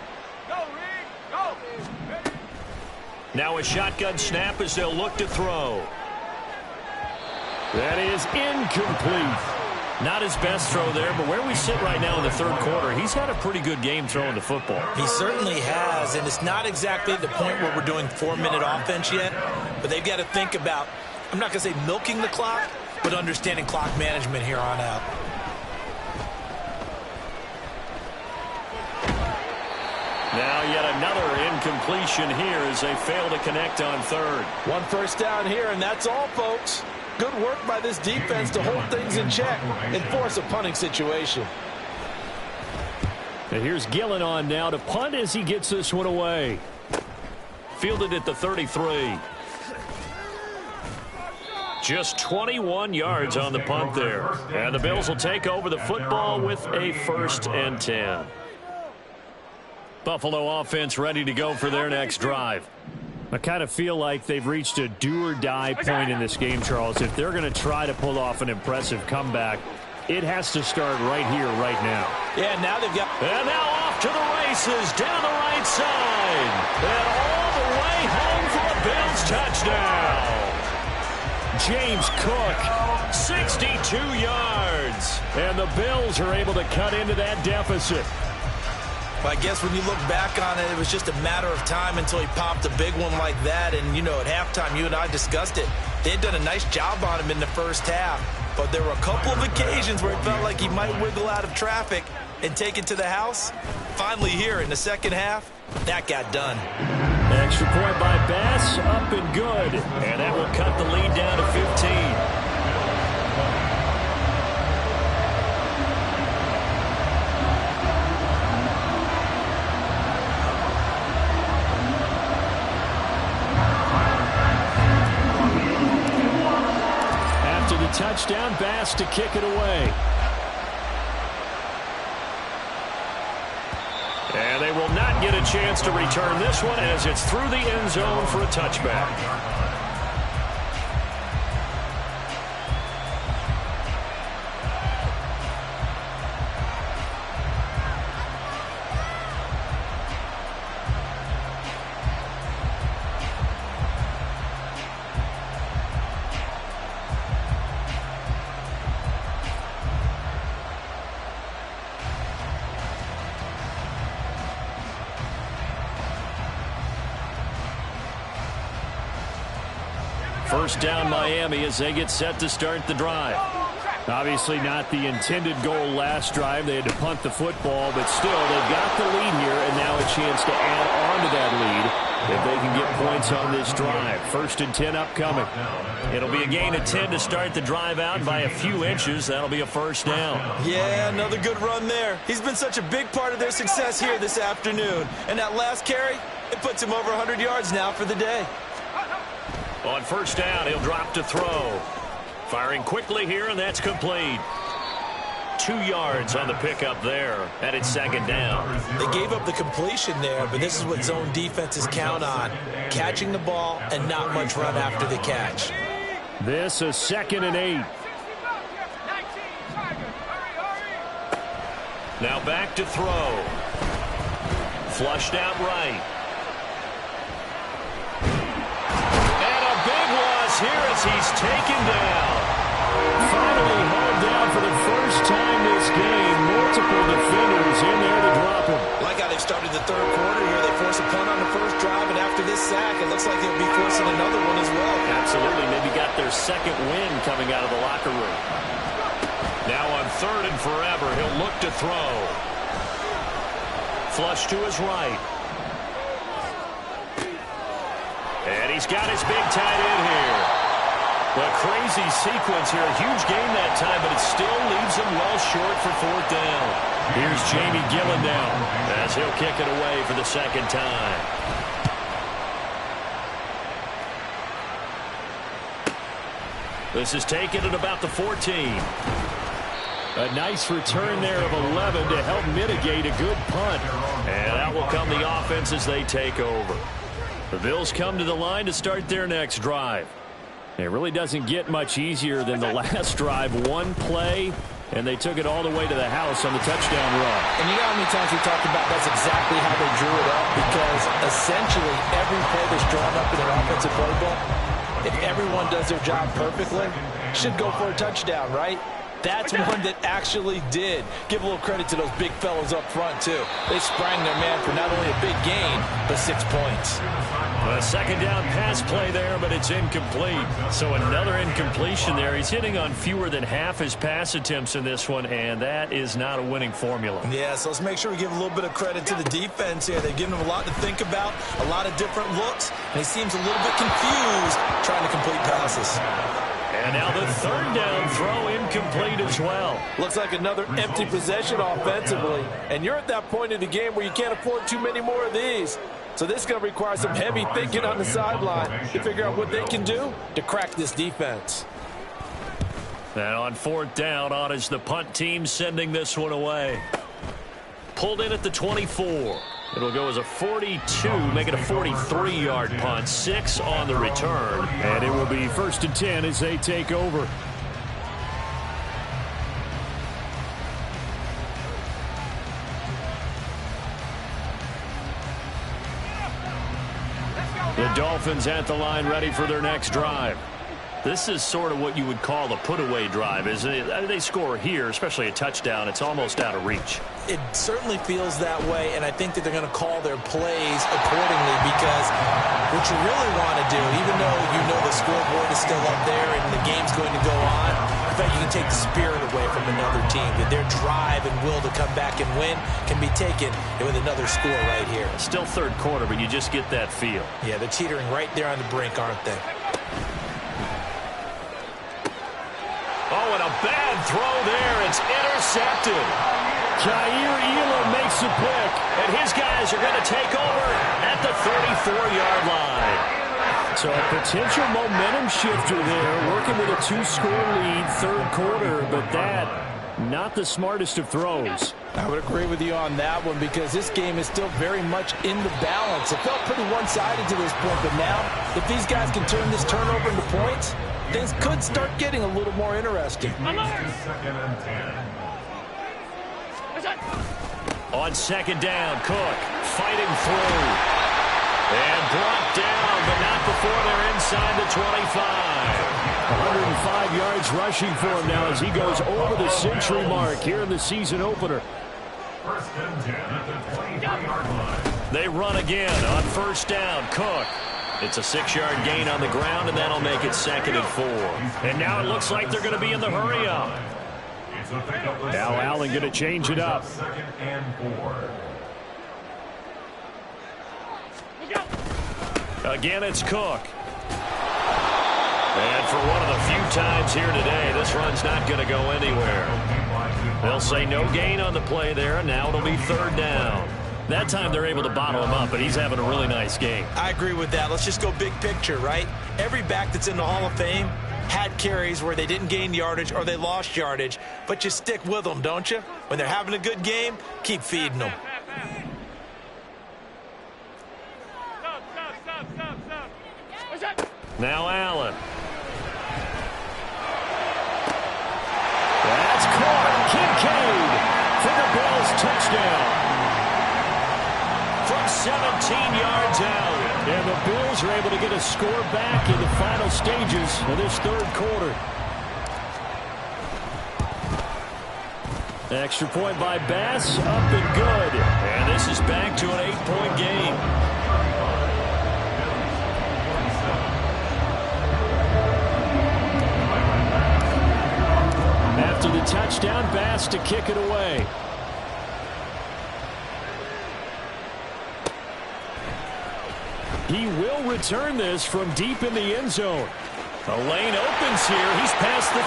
Now a shotgun snap as they'll look to throw. That is incomplete. Not his best throw there, but where we sit right now in the 3rd quarter, he's had a pretty good game throwing the football. He certainly has, and it's not exactly at the point where we're doing 4-minute offense yet, but they've got to think about, I'm not going to say milking the clock, but understanding clock management here on out. Now yet another incompletion here as they fail to connect on 3rd. 1 first down here, and that's all, folks. Good work by this defense to hold things in check and force a punting situation. And here's Gillen on now to punt as he gets this one away. Fielded at the 33. Just 21 yards on the punt there. And the Bills will take over the football with a 1st and 10. Buffalo offense ready to go for their next drive. I kind of feel like they've reached a do-or-die point in this game, Charles. If they're going to try to pull off an impressive comeback, it has to start right here, right now. Yeah, now they've got... And now off to the races, down the right side. And all the way home for a Bills touchdown. James Cook, 62 yards. And the Bills are able to cut into that deficit. But I guess when you look back on it, it was just a matter of time until he popped a big one like that. And, you know, at halftime, you and I discussed it. They had done a nice job on him in the first half. But there were a couple of occasions where it felt like he might wiggle out of traffic and take it to the house. Finally here in the second half, that got done. Extra point by Bass, up and good. And that will cut the lead down to 15. Touchdown, Bass to kick it away. And they will not get a chance to return this one as it's through the end zone for a touchback. First down Miami as they get set to start the drive. Obviously not the intended goal last drive. They had to punt the football, but still they've got the lead here and now a chance to add on to that lead if they can get points on this drive. 1st and 10 upcoming. It'll be a gain of 10 to start the drive out by a few inches. That'll be a first down. Yeah, another good run there. He's been such a big part of their success here this afternoon. And that last carry, it puts him over 100 yards now for the day. On first down, he'll drop to throw. Firing quickly here, and that's complete. 2 yards on the pickup there, and it's 2nd down. They gave up the completion there, but this is what zone defenses count on. Catching the ball and not much run after the catch. This is 2nd and 8. Now back to throw. Flushed out right. Here as he's taken down. Finally hauled down for the first time this game. Multiple defenders in there to drop him. Like how they've started the 3rd quarter here. They force a punt on the first drive, and after this sack, it looks like they'll be forcing another one as well. Absolutely. Maybe got their 2nd win coming out of the locker room. Now on 3rd and forever, he'll look to throw. Flush to his right. And he's got his big tight end here. A crazy sequence here. A huge game that time, but it still leaves him well short for fourth down. Here's Jamie Gillen now as he'll kick it away for the second time. This is taken at about the 14. A nice return there of 11 to help mitigate a good punt. And out will come the offense as they take over. The Bills come to the line to start their next drive. It really doesn't get much easier than the last drive. One play, and they took it all the way to the house on the touchdown run. And you know how many times we talked about that's exactly how they drew it up? Because essentially every play that's drawn up in an offensive playbook, if everyone does their job perfectly, should go for a touchdown, right? That's one that actually did. Give a little credit to those big fellows up front, too. They sprang their man for not only a big gain, but 6 points. A second down pass play there, but it's incomplete. So another incompletion there. He's hitting on fewer than half his pass attempts in this one, and that is not a winning formula. Yeah, so let's make sure we give a little bit of credit to the defense here. They've given him a lot to think about, a lot of different looks, and he seems a little bit confused trying to complete passes. And now the third down throw incomplete as well. Looks like another empty possession offensively. And you're at that point in the game where you can't afford too many more of these. So this is going to require some heavy thinking on the sideline to figure out what they can do to crack this defense. And on fourth down, on is the punt team sending this one away. Pulled in at the 24. It'll go as a 42, make it a 43-yard punt. 6 on the return. And it will be 1st and 10 as they take over. The Dolphins at the line ready for their next drive. This is sort of what you would call the put-away drive, isn't it? They score here, especially a touchdown. It's almost out of reach. It certainly feels that way, and I think that they're going to call their plays accordingly because what you really want to do, even though you know the scoreboard is still up there and the game's going to go on, in fact, you can take the spirit away from another team, that their drive and will to come back and win can be taken with another score right here. Still third quarter, but you just get that feel. Yeah, they're teetering right there on the brink, aren't they? Oh, and a bad throw there. It's intercepted. Jair Elam makes a pick. And his guys are going to take over at the 34-yard line. So a potential momentum shifter there, working with a 2-score lead, third quarter, but that, not the smartest of throws. I would agree with you on that one because this game is still very much in the balance. It felt pretty one-sided to this point, but now, if these guys can turn this turnover into points, things could start getting a little more interesting. On second down, Cook fighting through. And brought down, but not before they're inside the 25. 105 yards rushing for him now as he goes over the century mark here in the season opener. First and 10 at the 23-yard line. They run again on first down. Cook. It's a 6-yard gain on the ground, and that'll make it 2nd and 4. And now it looks like they're going to be in the hurry-up. Now Allen going to change it up. 2nd and 4. Again, it's Cook. And for one of the few times here today, this run's not going to go anywhere. They'll say no gain on the play there, and now it'll be 3rd down. That time they're able to bottle him up, but he's having a really nice game. I agree with that. Let's just go big picture, right? Every back that's in the Hall of Fame had carries where they didn't gain yardage or they lost yardage, but you stick with them, don't you? When they're having a good game, keep feeding them. Now Allen. That's caught. Kincaid for the Bills touchdown. From 17 yards out. And the Bills are able to get a score back in the final stages of this third quarter. Extra point by Bass, up and good. And this is back to an 8-point game. After the touchdown, Bass to kick it away. He will return this from deep in the end zone. A lane opens here. He's past the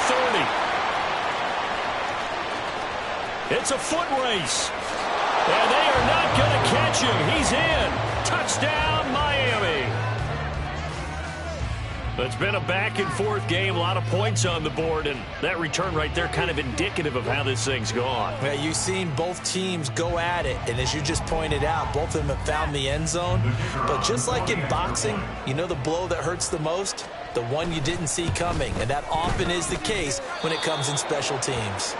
30. It's a foot race. And they are not going to catch him. He's in. Touchdown, Miami. It's been a back-and-forth game, a lot of points on the board, and that return right there kind of indicative of how this thing's gone. Yeah, you've seen both teams go at it, and as you just pointed out, both of them have found the end zone. But just like in boxing, you know the blow that hurts the most? The one you didn't see coming, and that often is the case when it comes in special teams.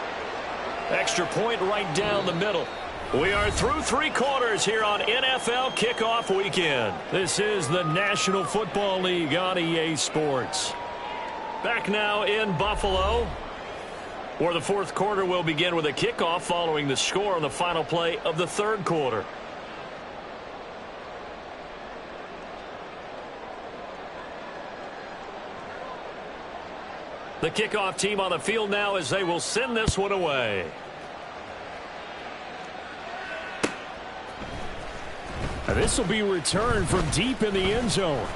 Extra point right down the middle. We are through 3 quarters here on NFL Kickoff Weekend. This is the National Football League on EA Sports. Back now in Buffalo, where the 4th quarter will begin with a kickoff following the score on the final play of the 3rd quarter. The kickoff team on the field now as they will send this one away. This will be returned from deep in the end zone.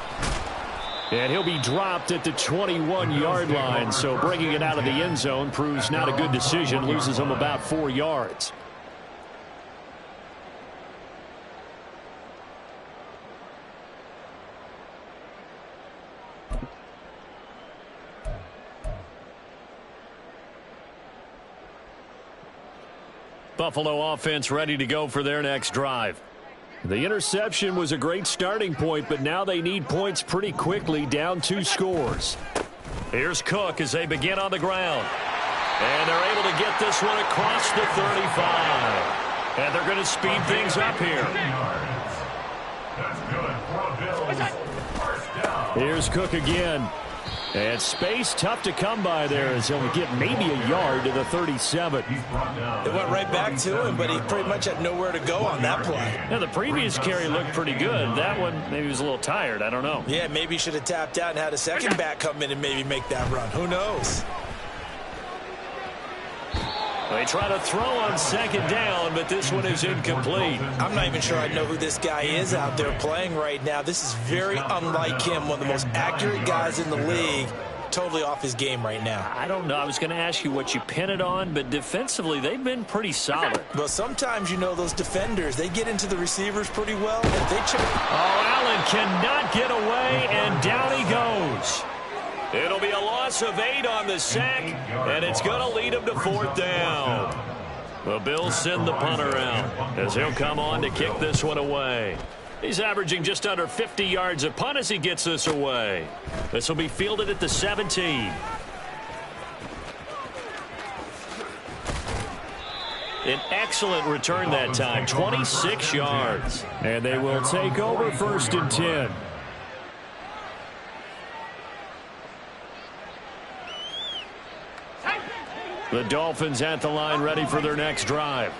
And he'll be dropped at the 21-yard line. So bringing it out of the end zone proves not a good decision. Loses him about 4 yards. Buffalo offense ready to go for their next drive. The interception was a great starting point, but now they need points pretty quickly, down 2 scores. Here's Cook as they begin on the ground. And they're able to get this one across the 35. And they're going to speed things up here. That's good for the Bills. First down. Here's Cook again. And space tough to come by there as he'll get maybe a yard to the 37. It went right back to him, but he pretty much had nowhere to go on that play. Now, the previous carry looked pretty good. That one, maybe he was a little tired. I don't know. Yeah, maybe he should have tapped out and had a second back come in and maybe make that run. Who knows? They try to throw on 2nd down, but this one is incomplete. I'm not even sure I know who this guy is out there playing right now. This is very unlike him, one of the most accurate guys in the league. Totally off his game right now. I don't know. I was going to ask you what you pin it on, but defensively, they've been pretty solid. Well, sometimes, you know, those defenders, they get into the receivers pretty well. If they check. Oh, Allen cannot get away, and down he goes. It'll be a loss of 8 on the sack, and it's going to lead him to 4th down. The Bills send the punter out as he'll come on to kick this one away. He's averaging just under 50 yards a punt as he gets this away. This will be fielded at the 17. An excellent return that time, 26 yards. And they will take over 1st and 10. The Dolphins at the line ready for their next drive.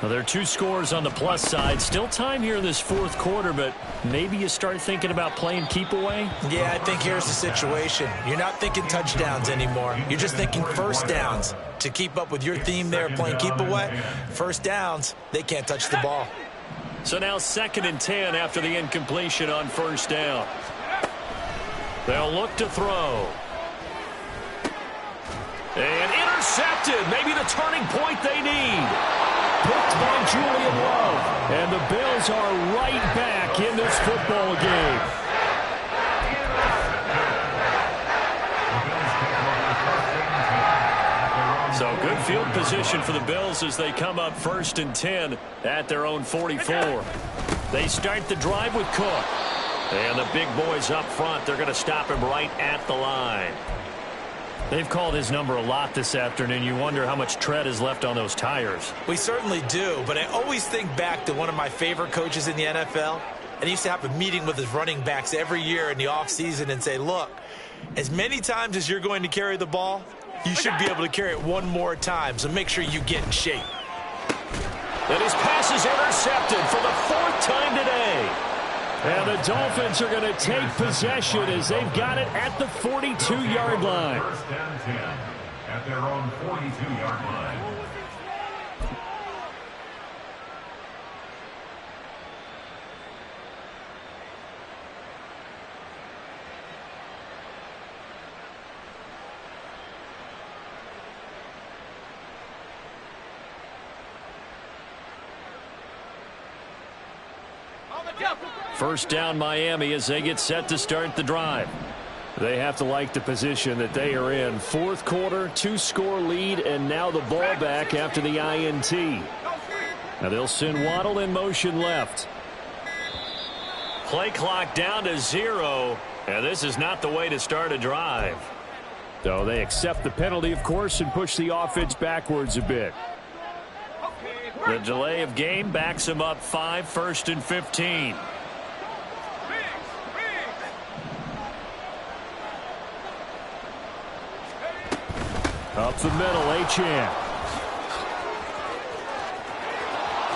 Now, there are 2 scores on the plus side. Still time here in this 4th quarter, but maybe you start thinking about playing keep away? Yeah, I think here's the situation. You're not thinking touchdowns anymore. You're just thinking 1st downs. To keep up with your theme there, playing keep away, 1st downs, they can't touch the ball. So now 2nd and 10 after the incompletion on 1st down. They'll look to throw. And intercepted. Maybe the turning point they need. Picked by Julian Love. And the Bills are right back in this football game. So good field position for the Bills as they come up 1st and 10 at their own 44. They start the drive with Cook. And the big boys up front, they're going to stop him right at the line. They've called his number a lot this afternoon. You wonder how much tread is left on those tires. We certainly do, but I always think back to one of my favorite coaches in the NFL. And he used to have a meeting with his running backs every year in the offseason and say, look, as many times as you're going to carry the ball, you should be able to carry it one more time, so make sure you get in shape. And his pass is intercepted for the 4th time today. And the Dolphins are going to take possession as they've got it at the 42-yard line. 1st and 10 at their own 42-yard line. First down Miami as they get set to start the drive. They have to like the position that they are in. Fourth quarter, 2-score lead, and now the ball back after the INT. Now they'll send Waddle in motion left. Play clock down to 0. And this is not the way to start a drive. So they accept the penalty, of course, and push the offense backwards a bit. The delay of game backs them up 5, 1st and 15. Up the middle, Achane.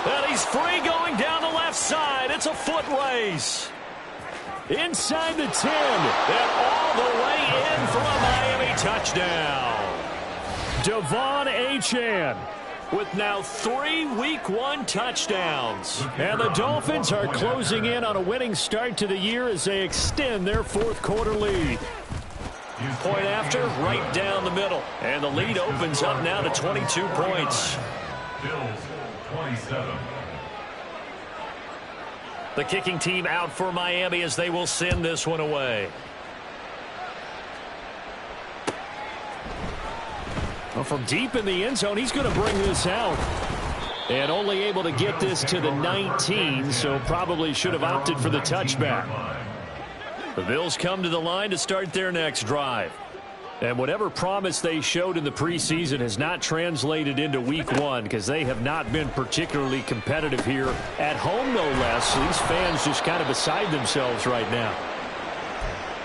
And he's free going down the left side. It's a foot race. Inside the 10. And all the way in for a Miami touchdown. De'Von Achane with now 3 Week 1 touchdowns. And the Dolphins are closing in on a winning start to the year as they extend their fourth quarter lead. Point after, right down the middle. And the lead opens up now to 22 points. Bills 27. The kicking team out for Miami as they will send this one away. Well, from deep in the end zone, he's going to bring this out. And only able to get this to the 19, so probably should have opted for the touchback. The Bills come to the line to start their next drive. And whatever promise they showed in the preseason has not translated into Week 1 because they have not been particularly competitive here at home, no less. These fans just kind of beside themselves right now.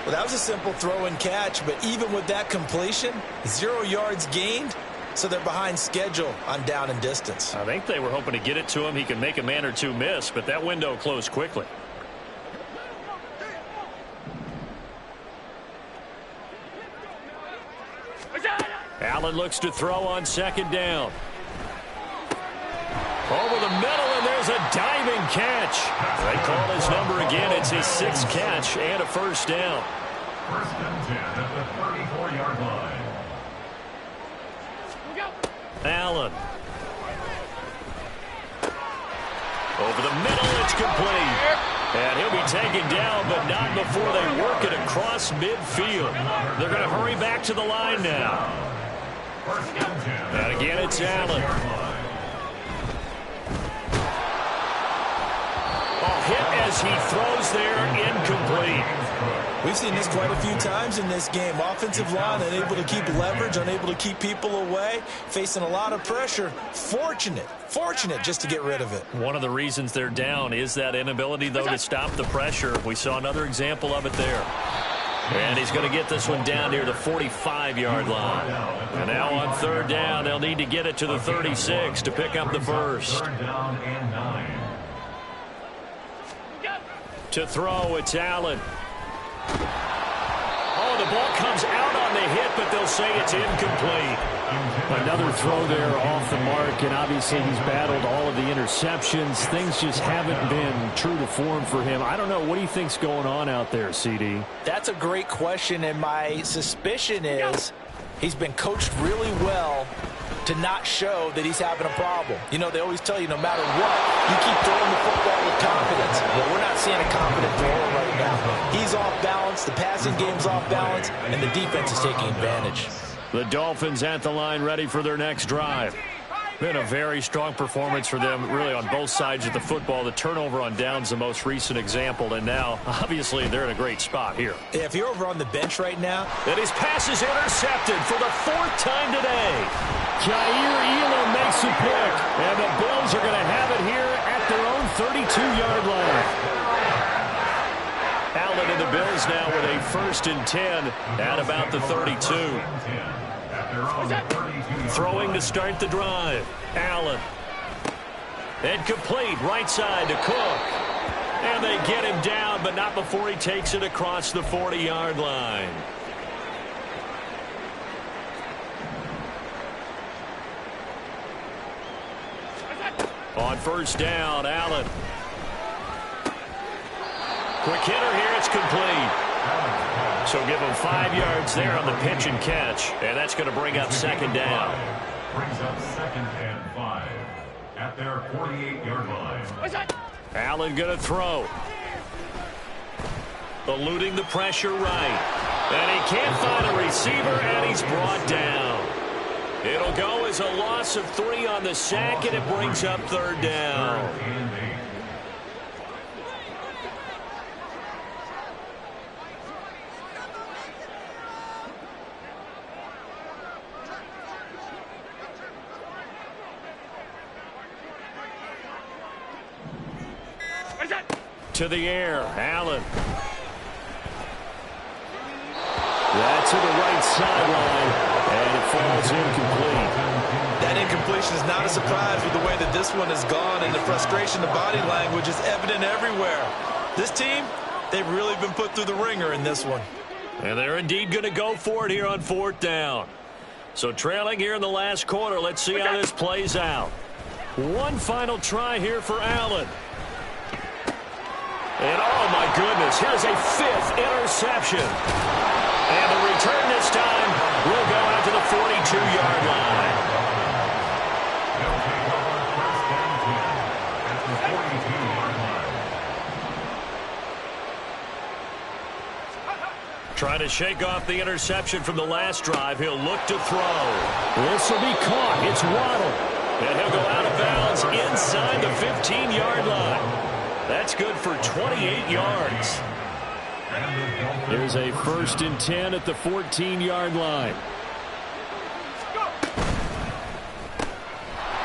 Well, that was a simple throw and catch, but even with that completion, 0 yards gained, so they're behind schedule on down and distance. I think they were hoping to get it to him. He could make a man or two miss, but that window closed quickly. Allen looks to throw on second down. Over the middle, and there's a diving catch. They call his number again. It's his 6th catch and a first down. 1st and 10 at the 34-yard line. Allen. Over the middle, it's complete. And he'll be taken down, but not before they work it across midfield. They're going to hurry back to the line now. And again, it's Allen. A hit as he throws there, incomplete. We've seen this quite a few times in this game. Offensive line unable to keep leverage, unable to keep people away, facing a lot of pressure. Fortunate just to get rid of it. One of the reasons they're down is that inability, though, to stop the pressure. We saw another example of it there. And he's going to get this one down near the 45-yard line. And now on 3rd down, they'll need to get it to the 36 to pick up the first. 3rd down and 9. To throw, it's Allen. Oh, the ball comes out on the hit, but they'll say it's incomplete. Another throw there off the mark, and obviously he's battled all of the interceptions. Things just haven't been true to form for him. I don't know. What do you think's going on out there, CD? That's a great question, and my suspicion is he's been coached really well to not show that he's having a problem. You know, they always tell you no matter what, you keep throwing the football with confidence. Well, we're not seeing a confident thrower right now. He's off balance, the passing game's off balance, and the defense is taking advantage. The Dolphins at the line ready for their next drive. Been a very strong performance for them, really, on both sides of the football. The turnover on downs, the most recent example, and now, obviously, they're in a great spot here. Yeah, if you're over on the bench right now. And his pass is intercepted for the 4th time today. Jair Elam makes a pick, and the Bills are going to have it here at their own 32-yard line. Allen and the Bills now with a 1st and 10 at about the 32. Throwing to start the drive. Allen. And complete right side to Cook. And they get him down, but not before he takes it across the 40-yard line. On 1st down, Allen. Quick hitter here, it's complete. So give him 5 yards there on the pitch and catch, and that's going to bring up 2nd down. Brings up 2nd and 5 at their 48-yard line. Allen going to throw. Eluding the pressure right. And he can't find a receiver, and he's brought down. It'll go as a loss of 3 on the sack, and it brings up 3rd down. To the air, Allen. That's to the right sideline, and it falls incomplete. That incompletion is not a surprise with the way that this one has gone, and the frustration, the body language is evident everywhere. This team, they've really been put through the ringer in this one. And they're indeed going to go for it here on 4th down. So trailing here in the last quarter, let's see how this plays out. One final try here for Allen. And oh my goodness, here's a 5th interception. And the return this time will go out to the 42-yard line. They'll take over first and 10 at the 42-yard line. Trying to shake off the interception from the last drive. He'll look to throw. This will be caught. It's Waddle. And he'll go out of bounds inside the 15-yard line. That's good for 28 yards. There's a 1st and 10 at the 14-yard line.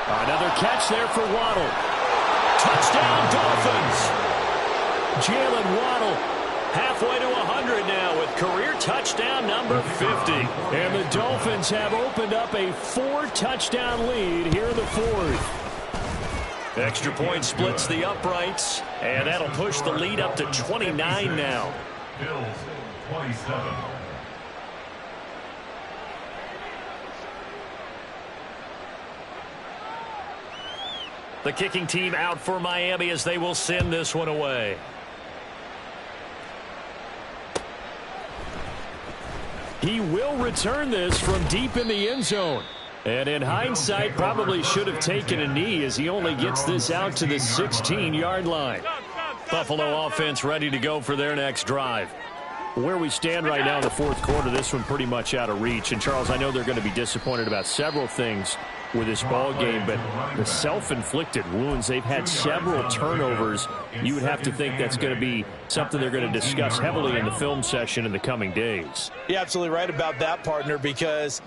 Another catch there for Waddle. Touchdown, Dolphins. Jalen Waddle halfway to 100 now with career touchdown number 50. And the Dolphins have opened up a 4-touchdown lead here in the 4th. Extra point splits the uprights, and that'll push the lead up to 29 now. Bills 27. The kicking team out for Miami as they will send this one away. He will return this from deep in the end zone. And in hindsight, probably should have taken a knee as he only gets this out to the 16-yard line. Buffalo offense ready to go for their next drive. Where we stand right now in the 4th quarter, this one pretty much out of reach. And, Charles, I know they're going to be disappointed about several things with this ball game, but the self-inflicted wounds, they've had several turnovers. You would have to think that's going to be something they're going to discuss heavily in the film session in the coming days. You're absolutely right about that, partner, because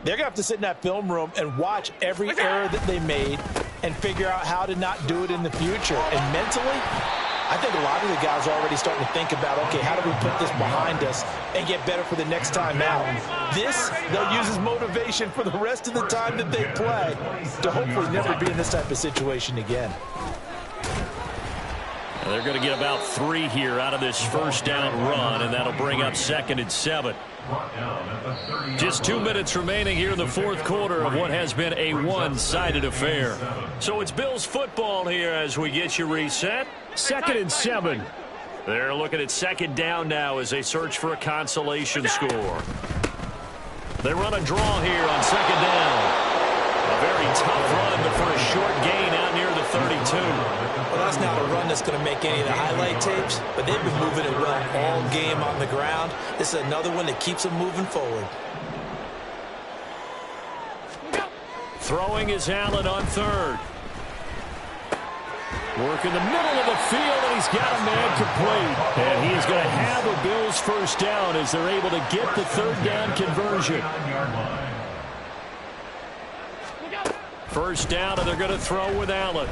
they're going to have to sit in that film room and watch every error that they made and figure out how to not do it in the future. And mentally, I think a lot of the guys are already starting to think about, okay, how do we put this behind us and get better for the next time out? This, they'll use as motivation for the rest of the time that they play to hopefully never be in this type of situation again. And they're going to get about 3 here out of this 1st down run, and that'll bring up 2nd and 7. Just 2 minutes remaining here in the 4th quarter of what has been a one-sided affair. So it's Bills football here as we get you reset. 2nd and 7. They're looking at 2nd down now as they search for a consolation score. They run a draw here on 2nd down. A very tough run, but for a short gain out near the 32. Well, that's not a run that's going to make any of the highlight tapes, but they've been moving it well all game on the ground. This is another one that keeps them moving forward. Throwing is Allen on 3rd. Work in the middle of the field, and he's got a man complete. And he is going to have a Bills 1st down as they're able to get the 3rd down conversion. 1st down, and they're going to throw with Allen.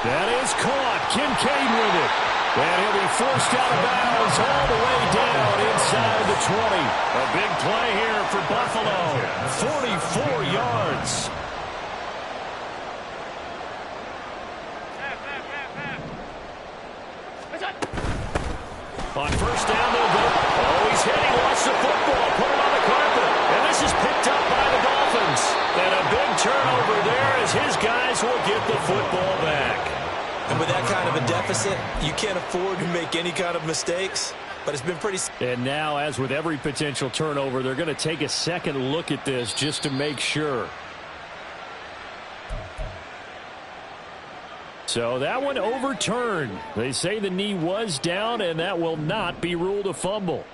That is caught. Kincaid with it. And he'll be forced out of bounds all the way down inside the 20. A big play here for Buffalo. 44 yards. On 1st down, they'll go. Oh, he's hit. He lost the football. Put it on the carpet. And this is picked up by the Dolphins. And a big turnover there as his guys will get the football back. And with that kind of a deficit, you can't afford to make any kind of mistakes. But it's been pretty... And now, as with every potential turnover, they're going to take a second look at this just to make sure. So that one overturned. They say the knee was down, and that will not be ruled a fumble.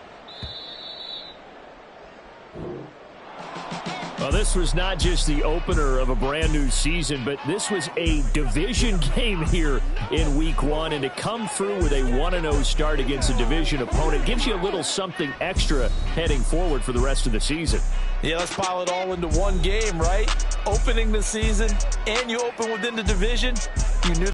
Well, this was not just the opener of a brand new season, but this was a division game here in week 1. And to come through with a 1-0 start against a division opponent gives you a little something extra heading forward for the rest of the season. Yeah, let's pile it all into one game, right? Opening the season, and you open within the division. You knew